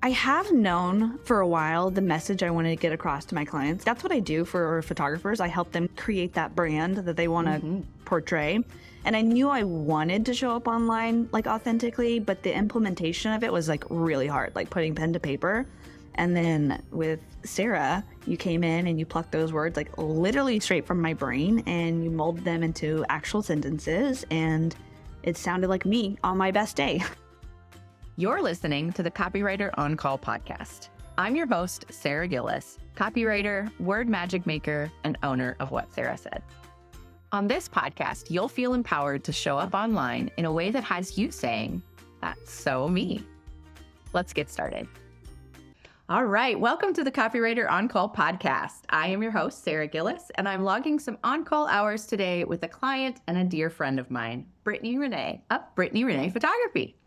I have known for a while the message I wanted to get across to my clients. That's what I do for photographers. I help them create that brand that they want to portray. And I knew I wanted to show up online like authentically, but the implementation of it was like really hard, like putting pen to paper. And then with Sarah, you came in and you plucked those words like literally straight from my brain and you molded them into actual sentences. And it sounded like me on my best day. You're listening to the Copywriter On Call podcast. I'm your host, Sarah Gillis, copywriter, word magic maker, and owner of What Sarah Said. On this podcast, you'll feel empowered to show up online in a way that has you saying, "That's so me." Let's get started. All right, welcome to the Copywriter On Call podcast. I am your host, Sarah Gillis, and I'm logging some on-call hours today with a client and a dear friend of mine, Brittnie Renee of Brittnie Renee Photography.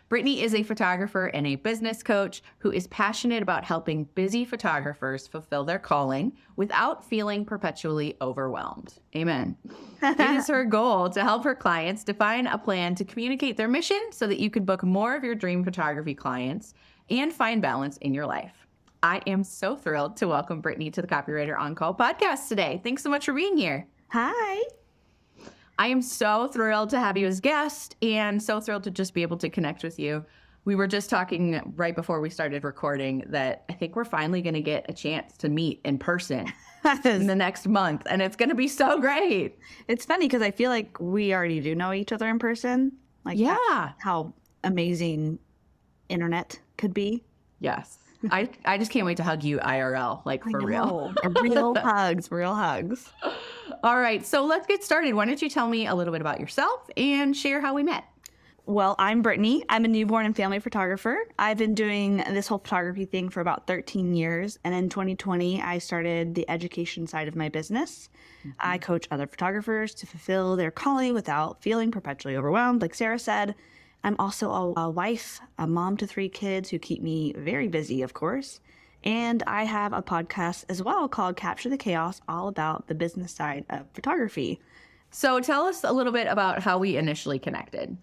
Brittnie is a photographer and a business coach who is passionate about helping busy photographers fulfill their calling without feeling perpetually overwhelmed. Amen. It is her goal to help her clients define a plan to communicate their mission so that you can book more of your dream photography clients and find balance in your life. I am so thrilled to welcome Brittnie to the Copywriter On Call podcast today. Thanks so much for being here. Hi. I am so thrilled to have you as guest and so thrilled to just be able to connect with you. We were just talking right before we started recording that I think we're finally going to get a chance to meet in person in the next month, and it's going to be so great. It's funny because I feel like we already do know each other in person. Like, yeah, how amazing internet could be. Yes. I just can't wait to hug you IRL, like for real. Real hugs, real hugs. All right, so let's get started. Why don't you tell me a little bit about yourself and share how we met? Well, I'm Brittnie. I'm a newborn and family photographer. I've been doing this whole photography thing for about 13 years. And in 2020, I started the education side of my business. I coach other photographers to fulfill their calling without feeling perpetually overwhelmed, like Sarah said. I'm also a wife, a mom to 3 kids who keep me very busy, of course. And I have a podcast as well called Capture the Chaos, all about the business side of photography. So tell us a little bit about how we initially connected.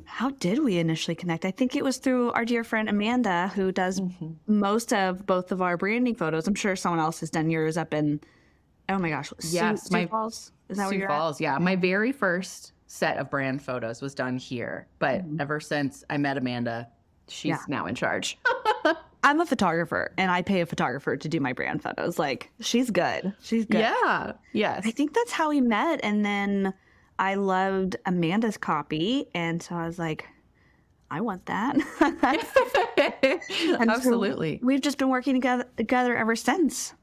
How did we initially connect? I think it was through our dear friend Amanda, who does most of both of our branding photos. I'm sure someone else has done yours up in, oh my gosh, yes, Sioux Falls? Is that where you're Falls, yeah. My very first set of brand photos was done here. But ever since I met Amanda, she's now in charge. I'm a photographer, and I pay a photographer to do my brand photos. Like, she's good. She's good. Yeah. Yes. I think that's how we met. And then I loved Amanda's copy. And so I was like, I want that. Absolutely. So we've just been working together ever since.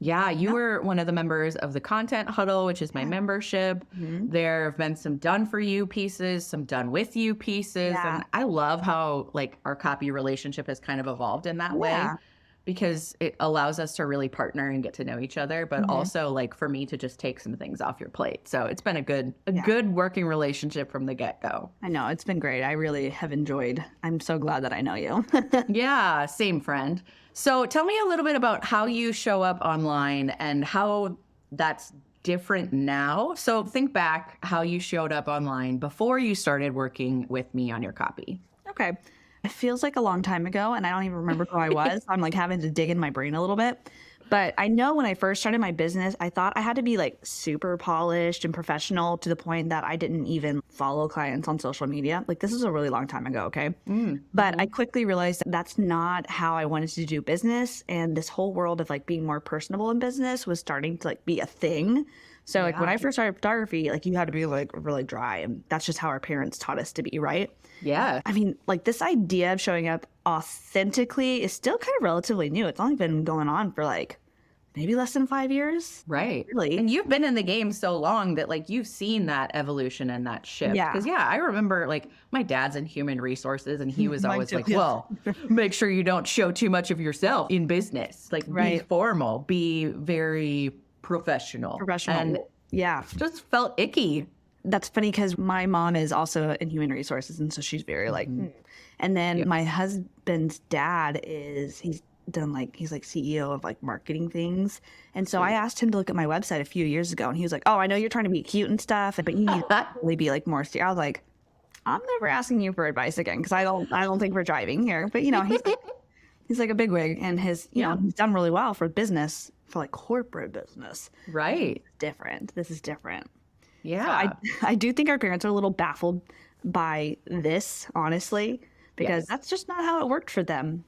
Yeah, you were one of the members of the Content Huddle, which is my membership. There have been some done for you pieces, some done with you pieces. And I love how like our copy relationship has kind of evolved in that way, because it allows us to really partner and get to know each other, but also like for me to just take some things off your plate. So it's been a good working relationship from the get-go. I know, it's been great. I really have enjoyed. I'm so glad that I know you. Yeah, same friend. So tell me a little bit about how you show up online and how that's different now. So think back how you showed up online before you started working with me on your copy. Okay. It feels like a long time ago, and I don't even remember who I was. I'm like having to dig in my brain a little bit. But I know when I first started my business, I thought I had to be like super polished and professional to the point that I didn't even follow clients on social media. Like, this is a really long time ago, okay? But I quickly realized that that's not how I wanted to do business. And this whole world of like being more personable in business was starting to like be a thing. So like when I first started photography, like you had to be like really dry. And that's just how our parents taught us to be, right? Yeah. I mean, like this idea of showing up authentically is still kind of relatively new. It's only been going on for like maybe less than 5 years. Right. Really. And you've been in the game so long that like you've seen that evolution and that shift. Yeah. Because I remember like my dad's in human resources and he was always like, well, make sure you don't show too much of yourself in business. Like be formal, be very professional. And just felt icky. That's funny because my mom is also in human resources, and so she's very like, and then my husband's dad he's like CEO of like marketing things. And so I asked him to look at my website a few years ago, and he was like, oh, I know you're trying to be cute and stuff, but you need to really be like more serious. I was like, I'm never asking you for advice again because I don't think we're driving here. But He's like a bigwig, and you Yeah. know, he's done really well for business, for like corporate business. Right. Different. This is different. So Yeah. I do think our parents are a little baffled by this, honestly, because Yes. that's just not how it worked for them.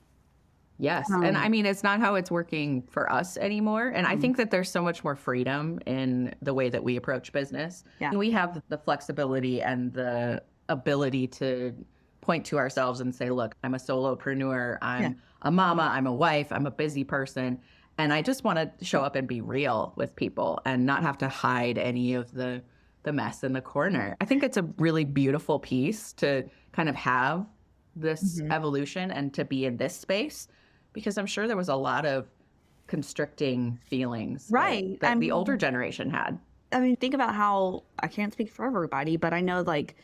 Yes. And I mean, it's not how it's working for us anymore. And I think that there's so much more freedom in the way that we approach business. Yeah. And we have the flexibility and the ability to point to ourselves and say, look, I'm a solopreneur. I'm a mama. I'm a wife. I'm a busy person. And I just want to show up and be real with people and not have to hide any of the mess in the corner. I think it's a really beautiful piece to kind of have this evolution and to be in this space, because I'm sure there was a lot of constricting feelings that the older generation had. I mean, think about how, I can't speak for everybody, but I know like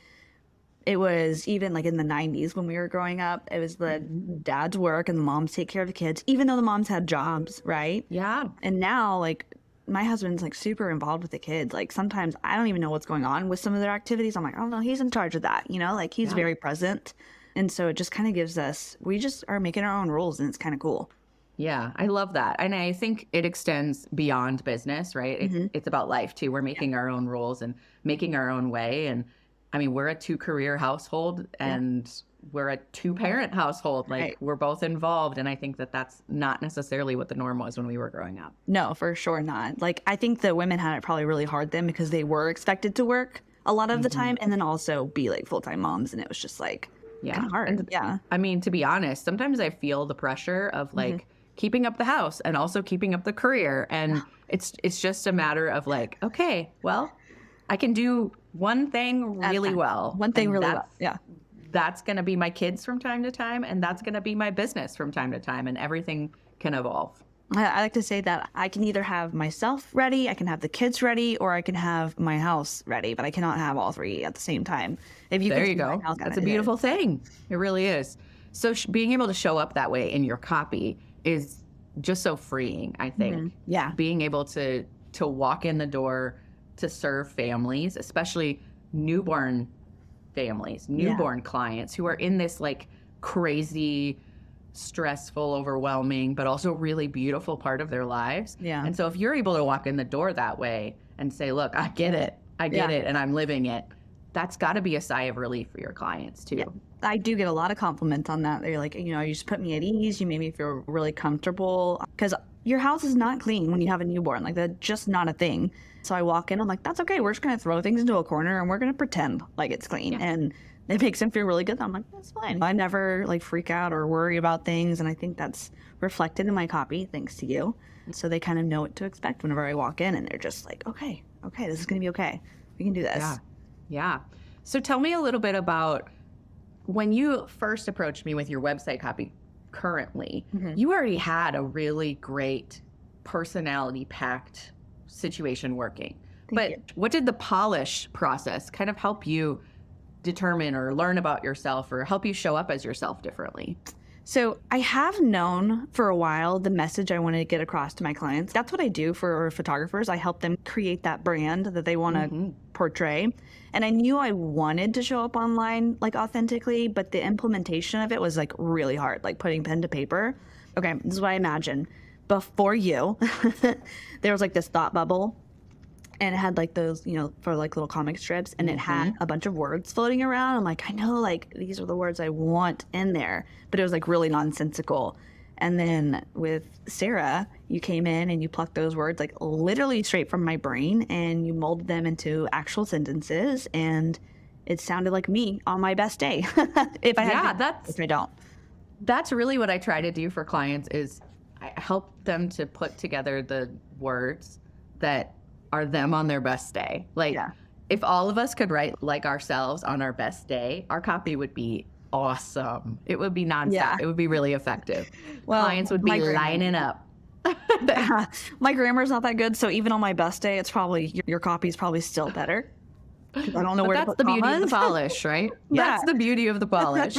it was even like in the 90s when we were growing up, it was the dads work and the moms take care of the kids, even though the moms had jobs, right? Yeah. And now, like, my husband's like super involved with the kids. Like, sometimes I don't even know what's going on with some of their activities. I'm like, oh no, he's in charge of that, you know, like he's very present. And so it just kind of gives us, we just are making our own rules, and it's kind of cool. Yeah, I love that. And I think it extends beyond business, right? It's about life too. We're making our own rules and making our own way. And I mean, we're a 2-career household and we're a 2-parent household. Like we're both involved. And I think that that's not necessarily what the norm was when we were growing up. No, for sure not. Like, I think the women had it probably really hard then because they were expected to work a lot of the time and then also be like full-time moms. And it was just like, kind of hard. And, I mean, to be honest, sometimes I feel the pressure of like keeping up the house and also keeping up the career. And it's just a matter of like, okay, well, I can do one thing really well. One thing really well. Yeah. That's going to be my kids from time to time. And that's going to be my business from time to time. And everything can evolve. I like to say that I can either have myself ready, I can have the kids ready, or I can have my house ready, but I cannot have all three at the same time. There you go. That's a beautiful thing. It really is. So being able to show up that way in your copy is just so freeing, I think. Yeah. Being able to walk in the door to serve families, especially newborn families, newborn clients who are in this like crazy, stressful, overwhelming, but also really beautiful part of their lives. Yeah. And so if you're able to walk in the door that way and say, look, I get it, and I'm living it, that's got to be a sigh of relief for your clients too. Yeah. I do get a lot of compliments on that. They're like, you know, you just put me at ease. You made me feel really comfortable, because your house is not clean when you have a newborn. Like, that's just not a thing. So I walk in, I'm like, that's okay. We're just going to throw things into a corner and we're going to pretend like it's clean. Yeah. And it makes them feel really good. I'm like, that's fine. I never like freak out or worry about things. And I think that's reflected in my copy, thanks to you. So they kind of know what to expect whenever I walk in, and they're just like, okay, this is going to be okay. We can do this. Yeah. Yeah. So tell me a little bit about when you first approached me with your website copy currently, you already had a really great personality packed situation working. But what did the polish process kind of help you determine or learn about yourself or help you show up as yourself differently? So I have known for a while the message I wanted to get across to my clients. That's what I do for photographers. I help them create that brand that they want to portray. And I knew I wanted to show up online like authentically, but the implementation of it was like really hard, like putting pen to paper. Okay, this is what I imagine. Before you, there was like this thought bubble, and it had like those, you know, for like little comic strips, and it had a bunch of words floating around. I'm like, I know, like these are the words I want in there, but it was like really nonsensical. And then with Sarah, you came in and you plucked those words like literally straight from my brain, and you molded them into actual sentences, and it sounded like me on my best day. If I had if I don't. That's really what I try to do for clients is I help them to put together the words that are them on their best day. Like if all of us could write like ourselves on our best day, our copy would be awesome. It would be nonstop. Yeah. It would be really effective. Well, clients would be lining up. My grammar's not that good, so even on my best day, it's probably your copy is probably still better. I don't know where to put the beauty of the polish, right? That's the beauty of the polish.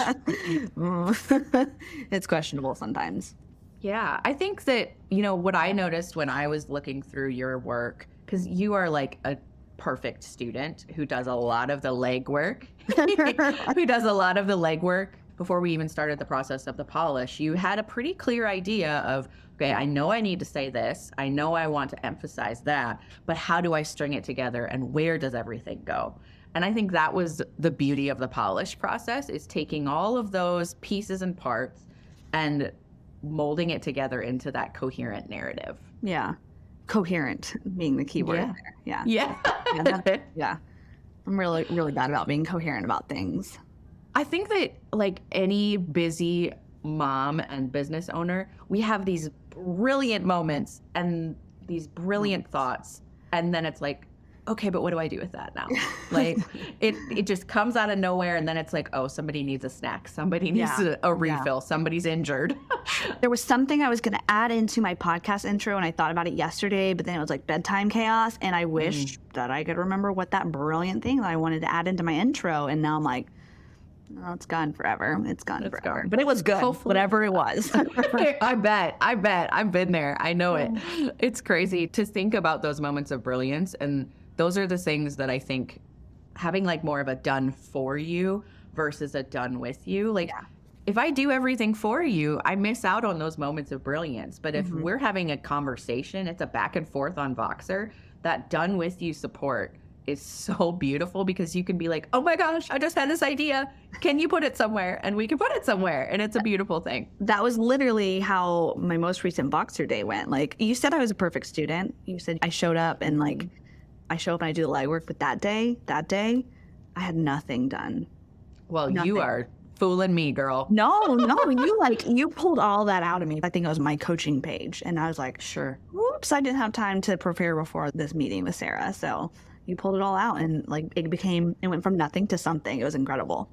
It's questionable sometimes. Yeah, I think that, you know, what I noticed when I was looking through your work, because you are like a perfect student who does a lot of the legwork, before we even started the process of the polish, you had a pretty clear idea of, okay, I know I need to say this. I know I want to emphasize that, but how do I string it together and where does everything go? And I think that was the beauty of the polish process, is taking all of those pieces and parts and molding it together into that coherent narrative. Yeah. Coherent being the key word Yeah. there. Yeah. Yeah. Yeah. I'm really, really bad about being coherent about things. I think that like any busy mom and business owner, we have these brilliant moments and these brilliant thoughts. And then it's like, okay, but what do I do with that now? Like it just comes out of nowhere. And then it's like, oh, somebody needs a snack. Somebody needs a refill. Somebody's injured. There was something I was going to add into my podcast intro, and I thought about it yesterday, but then it was like bedtime chaos. And I wish that I could remember what that brilliant thing that I wanted to add into my intro. And now I'm like, oh, it's gone forever. It's gone forever. gone. But it was good, Hopefully. whatever it was. I bet. I've been there. I know it. It's crazy to think about those moments of brilliance. And those are the things that I think having like more of a done for you versus a done with you. Like if I do everything for you, I miss out on those moments of brilliance. But if we're having a conversation, it's a back and forth on Voxer, that done with you support is so beautiful, because you can be like, oh my gosh, I just had this idea. Can you put it somewhere? And we can put it somewhere. And it's a beautiful thing. That was literally how my most recent Voxer day went. Like, you said I was a perfect student. You said I showed up and like, I show up and I do the legwork, but that day, I had nothing done. Well, Nothing. you are fooling me, girl. No, you pulled all that out of me. I think it was my coaching page. And I was like, Sure. whoops, I didn't have time to prepare before this meeting with Sarah. So you pulled it all out, and like it went from nothing to something. It was incredible.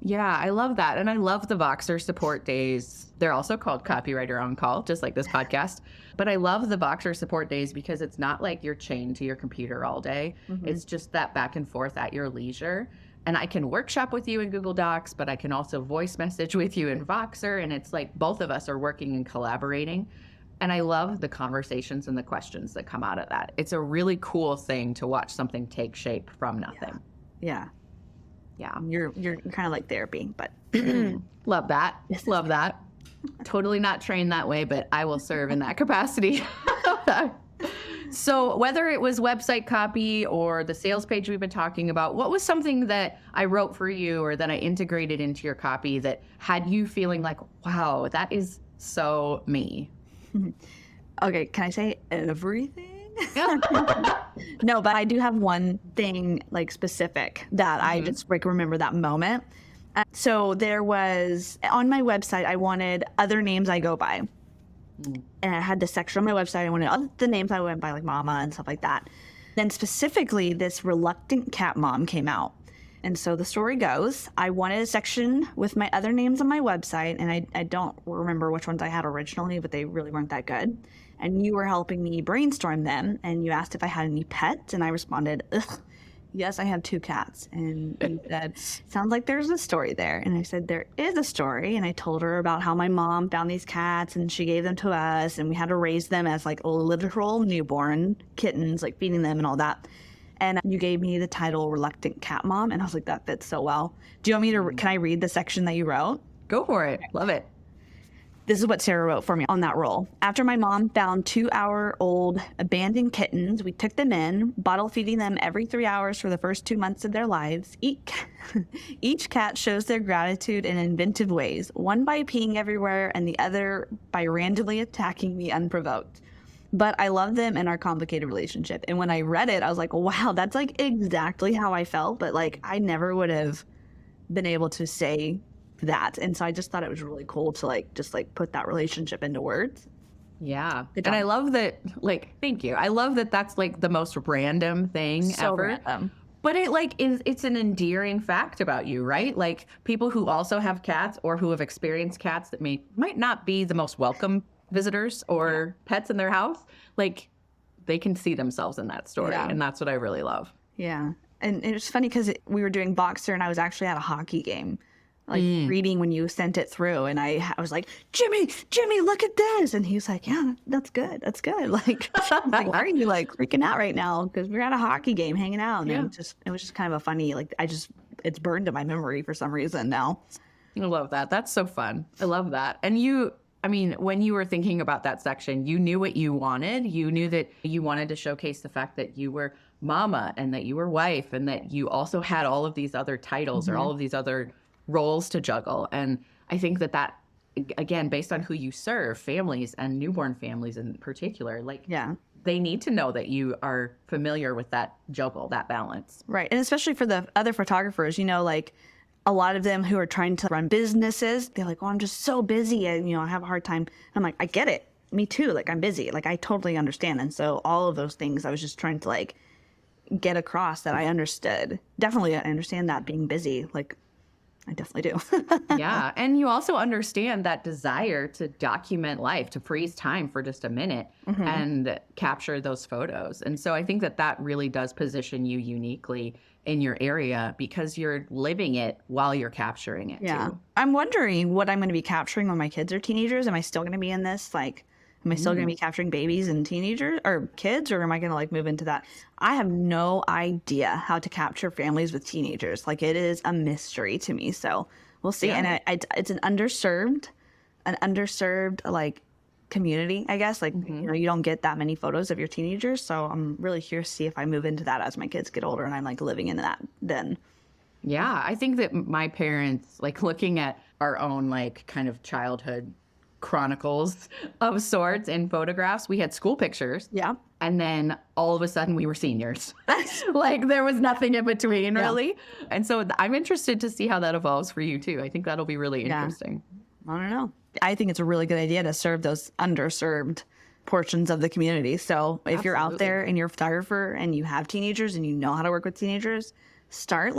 Yeah, I love that. And I love the Voxer support days. They're also called Copywriter on Call, just like this podcast. But I love the Voxer support days because it's not like you're chained to your computer all day. It's just that back and forth at your leisure. And I can workshop with you in Google Docs, but I can also voice message with you in Voxer. And it's like both of us are working and collaborating. And I love the conversations and the questions that come out of that. It's a really cool thing to watch something take shape from nothing. Yeah. Yeah. You're kind of like therapy, but Love that. Love that. Totally not trained that way, but I will serve in that capacity. So whether it was website copy or the sales page we've been talking about, what was something that I wrote for you or that I integrated into your copy that had you feeling like, wow, that is so me? Okay, can I say everything? No, but I do have one thing like specific that I just like remember that moment. So there was on my website, I wanted other names I go by. And I had this section on my website. I wanted all the names I went by, like Mama and stuff like that. Then specifically, this reluctant cat mom came out. And so the story goes, I wanted a section with my other names on my website, and I don't remember which ones I had originally, but they really weren't that good. And you were helping me brainstorm them, and you asked if I had any pets, and I responded, ugh, yes, I have 2 cats. And you said, sounds like there's a story there. And I said, there is a story. And I told her about how my mom found these cats, and she gave them to us, and we had to raise them as like literal newborn kittens, like feeding them and all that. And you gave me the title Reluctant Cat Mom. And I was like, that fits so well. Do you want me to, can I read the section that you wrote? Go for it. Love it. This is what Sarah wrote for me on that roll. After my mom found 2-hour-old abandoned kittens, we took them in, bottle feeding them every 3 hours for the first 2 months of their lives. Each cat shows their gratitude in inventive ways, one by peeing everywhere and the other by randomly attacking me unprovoked. But I love them in our complicated relationship. And when I read it, I was like, wow, that's like exactly how I felt. But like, I never would have been able to say that. And so I just thought it was really cool to like, just like put that relationship into words. Yeah. Good And job. I love that, like, thank you. I love that that's like the most random thing So ever. random. But it like it's an endearing fact about you, right? Like people who also have cats or who have experienced cats that might not be the most welcome visitors or pets in their house, like they can see themselves in that story. Yeah. And that's what I really love. Yeah. And it was funny because we were doing Boxer and I was actually at a hockey game, like reading when you sent it through. And I was like, Jimmy, look at this. And he was like, yeah, that's good. That's good. Like, why are you like freaking out right now? Because we're at a hockey game hanging out. And it was just kind of a funny, like, it's burned in my memory for some reason now. I love that. That's so fun. I love that. And when you were thinking about that section, you knew what you wanted. You knew that you wanted to showcase the fact that you were mama and that you were wife and that you also had all of these other titles or all of these other roles to juggle. And I think that again, based on who you serve, families and newborn families in particular, they need to know that you are familiar with that juggle, that balance. Right. And especially for the other photographers, like a lot of them who are trying to run businesses, they're like, oh, I'm just so busy. And, I have a hard time. I'm like, I get it. Me too. Like, I'm busy. Like, I totally understand. And so all of those things, I was just trying to get across that I understood. Definitely, I understand that being busy. Like, I definitely do. Yeah. And you also understand that desire to document life, to freeze time for just a minute and capture those photos. And so I think that really does position you uniquely in your area because you're living it while you're capturing it too. I'm wondering what I'm going to be capturing when my kids are teenagers. Am I still going to be in this? Am I still going to be capturing babies and teenagers or kids, or am I going to move into that? I have no idea how to capture families with teenagers. It is a mystery to me. So we'll see. Yeah. And it's an underserved community, I guess. You don't get that many photos of your teenagers. So I'm really curious to see if I move into that as my kids get older and I'm living in that then. Yeah. I think that my parents, looking at our own kind of childhood chronicles of sorts in photographs, we had school pictures. Yeah. And then all of a sudden we were seniors. There was nothing in between really. And so I'm interested to see how that evolves for you too. I think that'll be really interesting. I don't know. I think it's a really good idea to serve those underserved portions of the community. So if you're out there and you're a photographer and you have teenagers and you know how to work with teenagers, start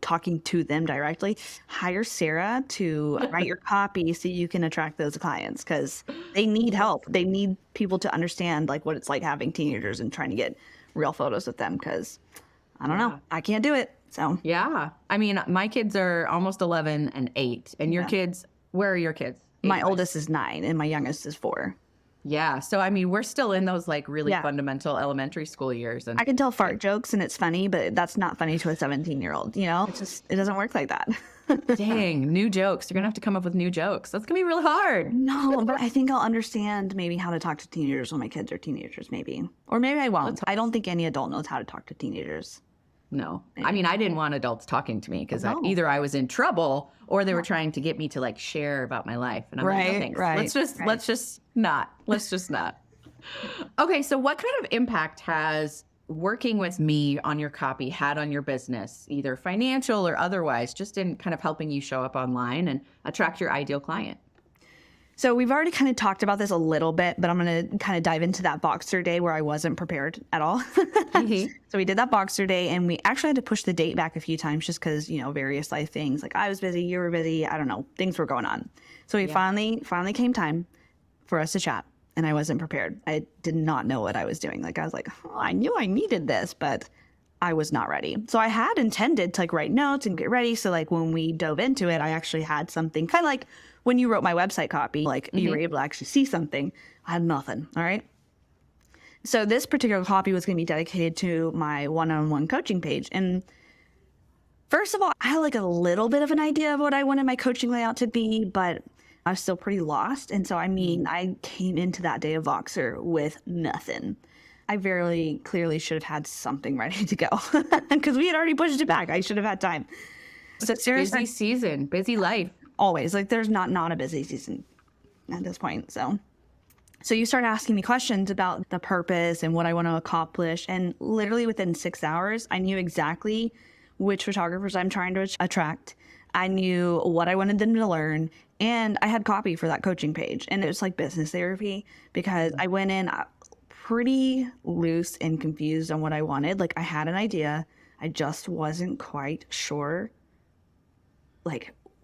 talking to them directly. Hire Sarah to write your copy so you can attract those clients because they need help. They need people to understand what it's like having teenagers and trying to get real photos with them because I don't know. I can't do it. So yeah. I mean, my kids are almost 11 and 8. And your kids, where are your kids? My oldest is 9 and my youngest is 4. Yeah. So, we're still in those really fundamental elementary school years. And I can tell fart jokes and it's funny, but that's not funny to a 17-year-old, it doesn't work like that. Dang, new jokes. You're going to have to come up with new jokes. That's going to be really hard. No, but I think I'll understand maybe how to talk to teenagers when my kids are teenagers, maybe. Or maybe I won't. I don't think any adult knows how to talk to teenagers. No. I didn't want adults talking to me because either I was in trouble or they were trying to get me to share about my life. And I'm like, no, thanks. Let's just not. Okay. So what kind of impact has working with me on your copy had on your business, either financial or otherwise, just in kind of helping you show up online and attract your ideal client? So we've already kind of talked about this a little bit, but I'm going to kind of dive into that Boxer day where I wasn't prepared at all. So we did that Boxer day and we actually had to push the date back a few times just because, various life things. I was busy, you were busy. I don't know. Things were going on. So we finally came time for us to chat and I wasn't prepared. I did not know what I was doing. I was I knew I needed this, but I was not ready. So I had intended to write notes and get ready. So when we dove into it, I actually had something kind of when you wrote my website copy, you were able to actually see something. I had nothing. All right. So this particular copy was going to be dedicated to my one-on-one coaching page. And first of all, I had a little bit of an idea of what I wanted my coaching layout to be, but I was still pretty lost. And so, I came into that day of Voxer with nothing. I very clearly should have had something ready to go because we had already pushed it back. I should have had time. So seriously, busy season, busy life. Always. There's not a busy season at this point. So you start asking me questions about the purpose and what I want to accomplish. And literally within 6 hours, I knew exactly which photographers I'm trying to attract. I knew what I wanted them to learn. And I had copy for that coaching page. And it was business therapy because I went in pretty loose and confused on what I wanted. I had an idea. I just wasn't quite sure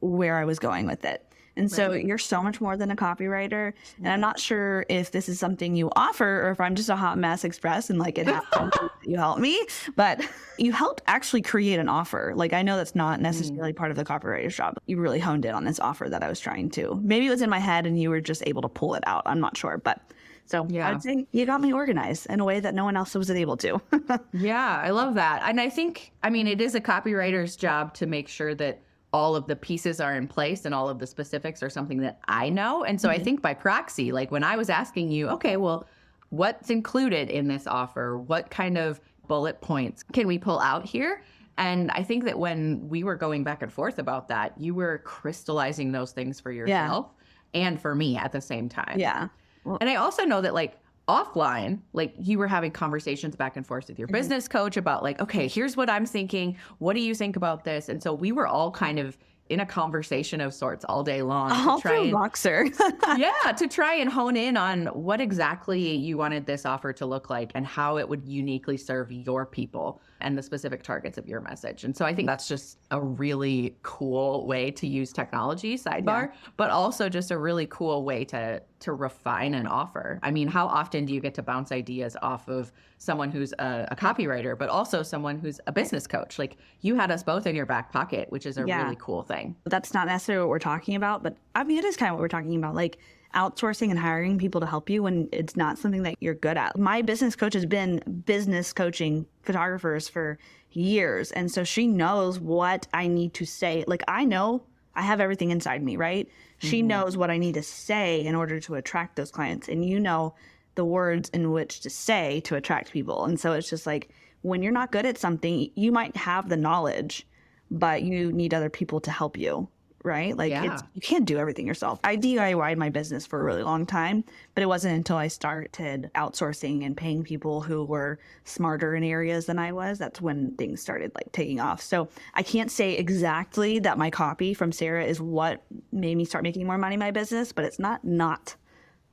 where I was going with it. And so you're so much more than a copywriter. And I'm not sure if this is something you offer or if I'm just a hot mess express and it happens you help me, but you helped actually create an offer. I know that's not necessarily part of the copywriter's job. You really honed in on this offer that I was trying to. Maybe it was in my head and you were just able to pull it out. I'm not sure, but so I would say you got me organized in a way that no one else was able to. Yeah, I love that. And I think, it is a copywriter's job to make sure that all of the pieces are in place and all of the specifics are something that I know. And so I think by proxy, like when I was asking you, okay, well, what's included in this offer? What kind of bullet points can we pull out here? And I think that when we were going back and forth about that, you were crystallizing those things for yourself and for me at the same time. Yeah. Well, And I also know that like offline, like you were having conversations back and forth with your business coach about like, okay, here's what I'm thinking. What do you think about this? And so we were all kind of in a conversation of sorts all day long I'll throw boxer. to try and hone in on what exactly you wanted this offer to look like and how it would uniquely serve your people and the specific targets of your message. And so I think that's just a really cool way to use technology, sidebar, but also just a really cool way to refine an offer. I mean, how often do you get to bounce ideas off of someone who's a copywriter, but also someone who's a business coach? Like you had us both in your back pocket, which is a really cool thing. That's not necessarily what we're talking about, but I mean, it is kind of what we're talking about, like outsourcing and hiring people to help you when it's not something that you're good at. My business coach has been business coaching photographers for years. And so she knows what I need to say. Like I know I have everything inside me, right? She knows what I need to say in order to attract those clients. And you know the words in which to say to attract people. And so it's just like when you're not good at something, you might have the knowledge, but you need other people to help you, right? Like you can't do everything yourself. I DIY'd my business for a really long time, but it wasn't until I started outsourcing and paying people who were smarter in areas than I was, that's when things started like taking off. So I can't say exactly that my copy from Sarah is what made me start making more money in my business, but it's not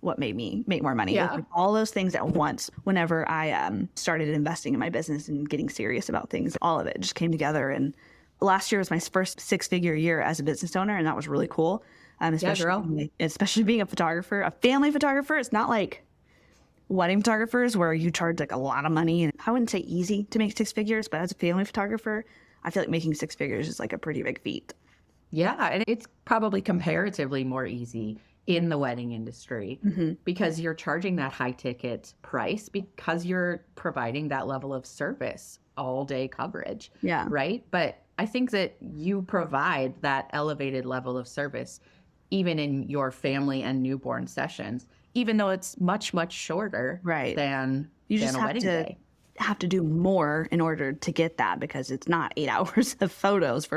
what made me make more money. Like all those things at once, whenever I started investing in my business and getting serious about things, all of it just came together. And last year was my first 6-figure year as a business owner, and that was really cool. Especially being a photographer, a family photographer. It's not like wedding photographers where you charge like a lot of money. And I wouldn't say easy to make 6 figures, but as a family photographer, I feel like making 6 figures is like a pretty big feat. Yeah, and it's probably comparatively more easy in the wedding industry because you're charging that high ticket price because you're providing that level of service, all day coverage. Yeah. Right. But I think that you provide that elevated level of service even in your family and newborn sessions, even though it's much, much shorter than you just a wedding day. Have to do more in order to get that because it's not 8 hours of photos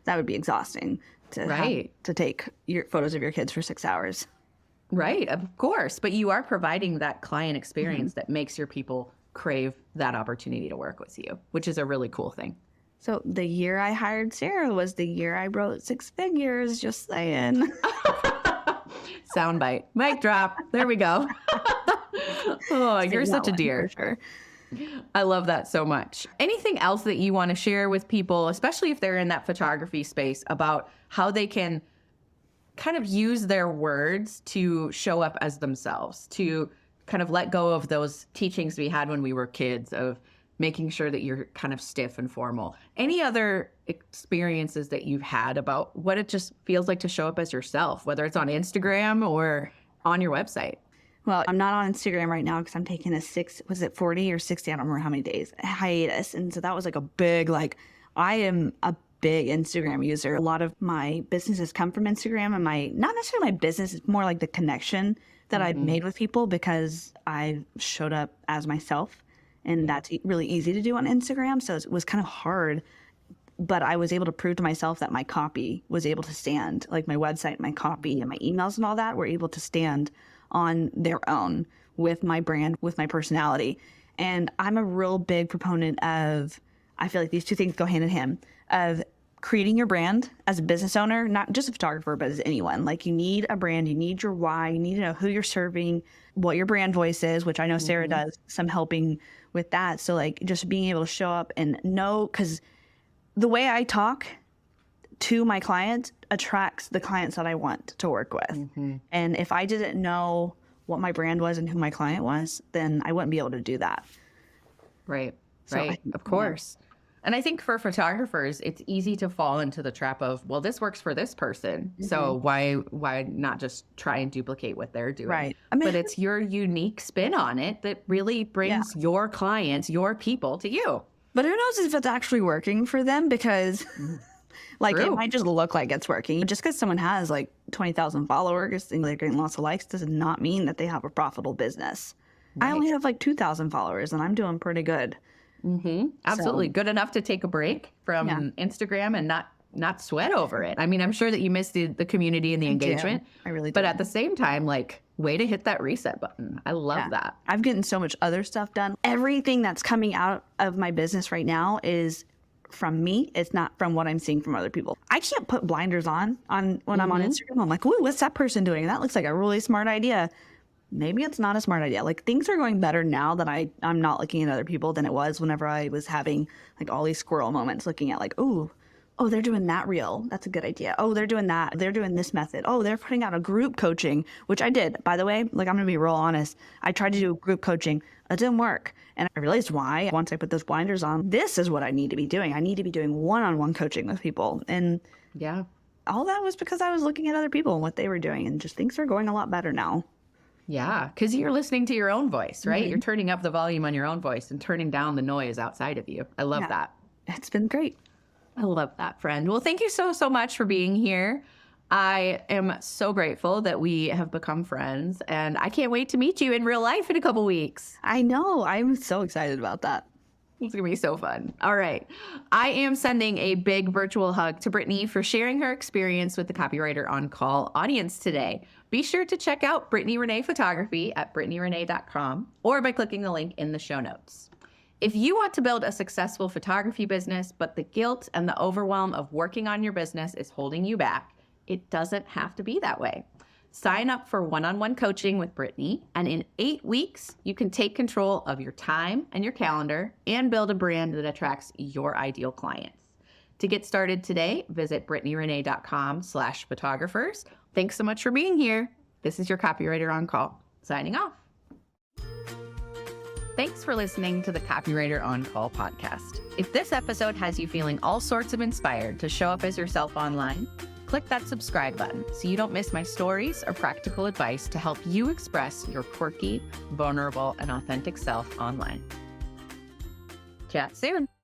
that would be exhausting to take your photos of your kids for 6 hours. Right, of course. But you are providing that client experience that makes your people crave that opportunity to work with you, which is a really cool thing. So the year I hired Sarah was the year I wrote 6 figures, just saying. Soundbite. Mic drop. There we go. Oh, you're such a dear. For sure. I love that so much. Anything else that you want to share with people, especially if they're in that photography space, about how they can kind of use their words to show up as themselves, to kind of let go of those teachings we had when we were kids of making sure that you're kind of stiff and formal? Any other experiences that you've had about what it just feels like to show up as yourself, whether it's on Instagram or on your website? Well, I'm not on Instagram right now because I'm taking a 40 or 60? I don't remember how many days hiatus. And so that was like a big, I am a big Instagram user. A lot of my businesses come from Instagram and not necessarily my business, it's more like the connection that I've made with people because I showed up as myself. And that's really easy to do on Instagram. So it was kind of hard, but I was able to prove to myself that my copy was able to stand, like my website, my copy, and my emails and all that were able to stand on their own with my brand, with my personality. And I'm a real big proponent of, I feel like these two things go hand in hand, of creating your brand as a business owner, not just a photographer, but as anyone. Like you need a brand, you need your why, you need to know who you're serving, what your brand voice is, which I know Sarah does some helping with that. So like just being able to show up and know, because the way I talk to my clients attracts the clients that I want to work with. And if I didn't know what my brand was and who my client was, then I wouldn't be able to do that. Right. So right. Of course. And I think for photographers, it's easy to fall into the trap of, well, this works for this person. So why not just try and duplicate what they're doing? Right. But it's your unique spin on it that really brings your clients, your people to you. But who knows if it's actually working for them, because Like, it True. might just look like it's working. Just because someone has like 20,000 followers and they're getting lots of likes does not mean that they have a profitable business. I only Right. have like 2,000 followers and I'm doing pretty good. Absolutely. So, Good enough to take a break from yeah, Instagram and not sweat over it. I mean, I'm sure that you miss the community and the I do. engagement, I really but do. at the same time, like, way to hit that reset button. I love Yeah. that. I've gotten so much other stuff done. Everything that's coming out of my business right now is from me. It's not from what I'm seeing from other people. I can't put blinders on when I'm on Instagram. I'm like, ooh, what's that person doing? That looks like a really smart idea. Maybe it's not a smart idea. Like, things are going better now that I'm not looking at other people than it was whenever I was having like all these squirrel moments looking at like, ooh, oh, they're doing that reel. That's a good idea. Oh, they're doing that. They're doing this method. Oh, they're putting out a group coaching, which I did, by the way. Like, I'm going to be real honest. I tried to do group coaching. It didn't work. And I realized why. Once I put those blinders on, this is what I need to be doing. I need to be doing one-on-one coaching with people. And Yeah. all that was because I was looking at other people and what they were doing. And just things are going a lot better now. Yeah. Because you're listening to your own voice, right? You're turning up the volume on your own voice and turning down the noise outside of you. I love Yeah. that. It's been great. I love that, friend. Well, thank you so much for being here. I am so grateful that we have become friends, and I can't wait to meet you in real life in a couple weeks. I know. I'm so excited about that. It's going to be so fun. All right. I am sending a big virtual hug to Brittnie for sharing her experience with the Copywriter on Call audience today. Be sure to check out Brittnie Renee Photography at brittnierenee.com or by clicking the link in the show notes. If you want to build a successful photography business, but the guilt and the overwhelm of working on your business is holding you back, it doesn't have to be that way. Sign up for one-on-one coaching with Brittnie, and in 8 weeks, you can take control of your time and your calendar and build a brand that attracts your ideal clients. To get started today, visit brittnierenee.com/photographers. Thanks so much for being here. This is your Copywriter on Call, signing off. Thanks for listening to the Copywriter on Call podcast. If this episode has you feeling all sorts of inspired to show up as yourself online, click that subscribe button so you don't miss my stories or practical advice to help you express your quirky, vulnerable, and authentic self online. Chat soon.